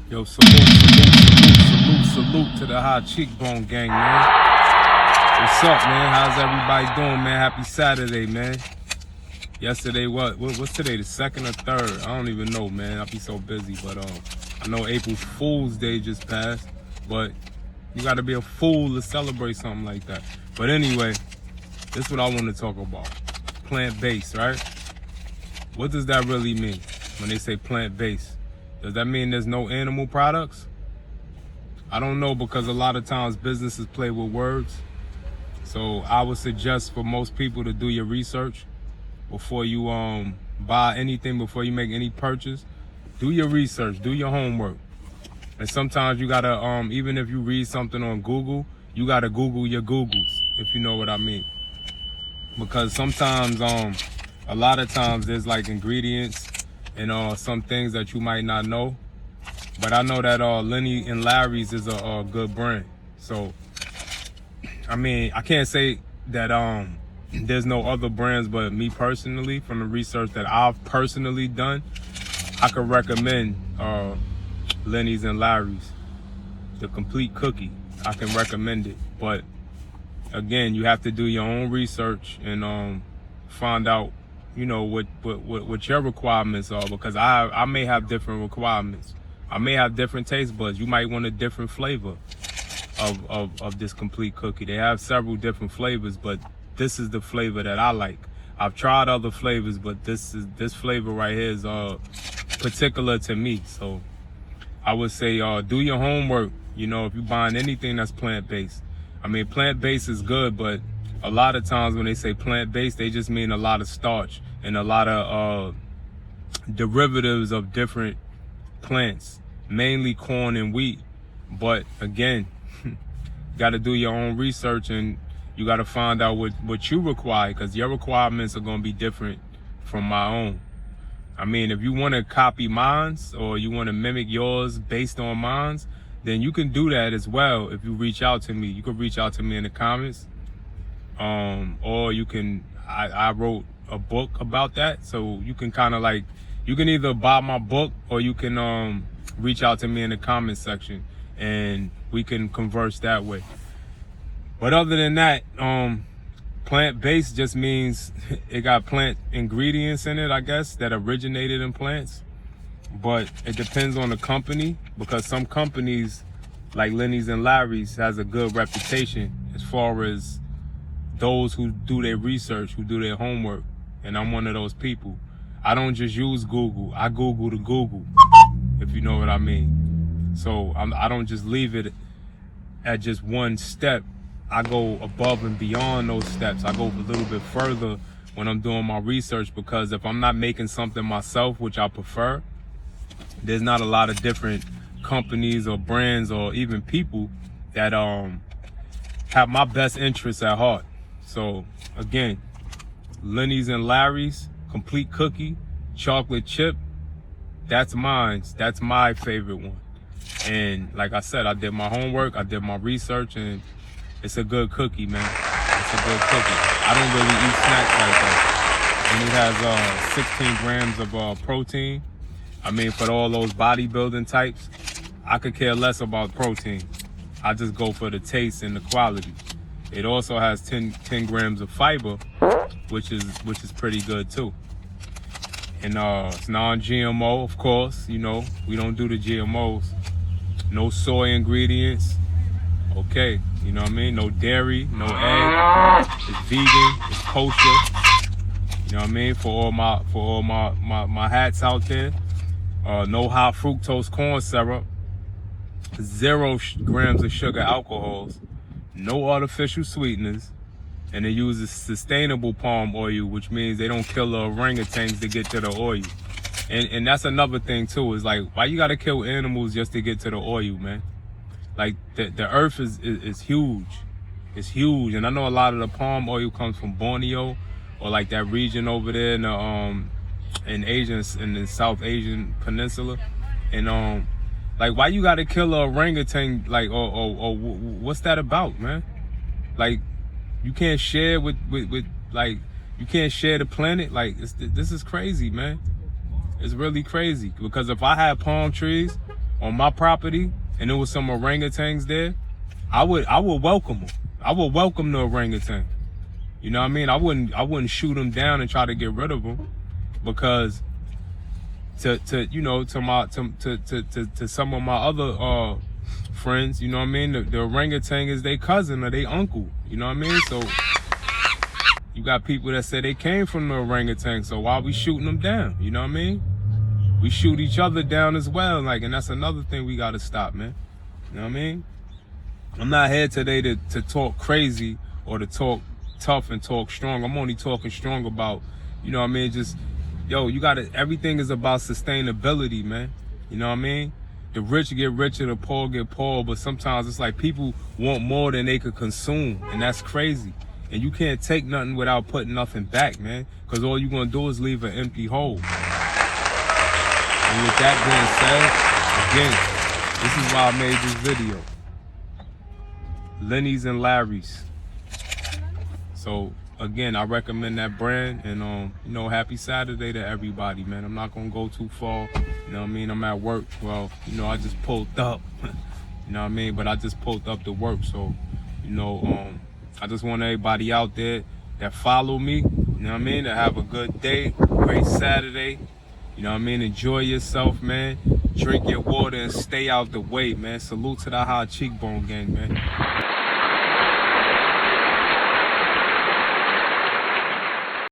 Yo, salute to the high cheekbone gang, man. What's up, man? How's everybody doing, man? Happy Saturday, man. Yesterday, what's today, the 2nd or 3rd? I don't even know, man. I be so busy, but I know April Fool's Day just passed, but you gotta be a fool to celebrate something like that. But anyway, this is what I want to talk about. Plant-based, right? What does that really mean when they say plant-based? Does that mean there's no animal products? I don't know, because a lot of times businesses play with words. So I would suggest for most people to do your research before you buy anything, before you make any purchase. Do your research, do your homework. And sometimes you gotta, even if you read something on Google, you gotta Google your Googles, if you know what I mean. Because sometimes, a lot of times there's like ingredients and some things that you might not know. But I know that Lenny and Larry's is a good brand. So, I mean, I can't say that there's no other brands, but me personally, from the research that I've personally done, I could recommend Lenny's and Larry's, the complete cookie. I can recommend it. But again, you have to do your own research and find out, you know, what your requirements are, because I may have different requirements. I may have different taste buds. You might want a different flavor of this complete cookie. They have several different flavors, but this is the flavor that I like. I've tried other flavors, but this flavor right here is particular to me. So I would say do your homework, you know, if you're buying anything that's plant-based. I mean, plant-based is good, but a lot of times when they say plant-based, they just mean a lot of starch and a lot of derivatives of different plants, mainly corn and wheat. But again, you got to do your own research, and you got to find out what you require, because your requirements are going to be different from my own. I mean, if you want to copy mine's or you want to mimic yours based on mine's, then you can do that as well. If you reach out to me, you can reach out to me in the comments. Or you can, I wrote a book about that. So you can kind of like, you can either buy my book or you can reach out to me in the comment section and we can converse that way. But other than that, plant-based just means it got plant ingredients in it, I guess, that originated in plants. But it depends on the company, because some companies like Lenny's and Larry's has a good reputation as far as those who do their research, who do their homework. And I'm one of those people. I don't just use Google. I Google to Google, if you know what I mean. So I don't just leave it at just one step. I go above and beyond those steps. I go a little bit further when I'm doing my research, because if I'm not making something myself, which I prefer, there's not a lot of different companies or brands or even people that have my best interests at heart. So again, Lenny's and Larry's complete cookie, chocolate chip, that's mine. That's my favorite one. And like I said, I did my homework, I did my research, and it's a good cookie, man. It's a good cookie. I don't really eat snacks like that. And it has 16 grams of protein. I mean, for all those bodybuilding types, I could care less about protein. I just go for the taste and the quality. It also has 10 grams of fiber, which is pretty good too. And it's non-GMO, of course. You know, we don't do the GMOs. No soy ingredients. Okay, you know what I mean? No dairy, no egg. It's vegan, it's kosher. You know what I mean? For all my hats out there. No high fructose corn syrup. 0 grams of sugar alcohols. No artificial sweeteners. And it uses sustainable palm oil, which means they don't kill the orangutans to get to the oil. And that's another thing too, is like, why you gotta kill animals just to get to the oil, man? Like the earth is huge. It's huge. And I know a lot of the palm oil comes from Borneo, or like that region over there in Asia, in the South Asian peninsula. And like, why you gotta kill a orangutan? Like, or what's that about, man? Like, you can't share with like, you can't share the planet. Like, this is crazy, man. It's really crazy, because if I had palm trees, on my property and there was some orangutans there, I would welcome them. I would welcome the orangutan. You know what I mean? I wouldn't shoot them down and try to get rid of them, because to some of my other friends, you know what I mean, the orangutan is their cousin or their uncle. You know what I mean? So you got people that say they came from the orangutan, so why we shooting them down? You know what I mean? We shoot each other down as well, like, and that's another thing we gotta stop, man. You know what I mean? I'm not here today to talk crazy or to talk tough and talk strong. I'm only talking strong about, you know what I mean, just, yo, you gotta, everything is about sustainability, man. You know what I mean? The rich get richer, the poor get poor, but sometimes it's like people want more than they could consume, and that's crazy. And you can't take nothing without putting nothing back, man, because all you're gonna do is leave an empty hole. And with that being said, again, this is why I made this video. Lenny's and Larry's. So again, I recommend that brand, and you know, happy Saturday to everybody, man. I'm not gonna go too far. You know what I mean? I'm at work. Well, you know, I just pulled up. You know what I mean? But I just pulled up to work. So, you know, I just want everybody out there that follow me, you know what I mean, to have a good day, great Saturday. You know what I mean? Enjoy yourself, man. Drink your water and stay out the way, man. Salute to the High Cheekbone Gang, man.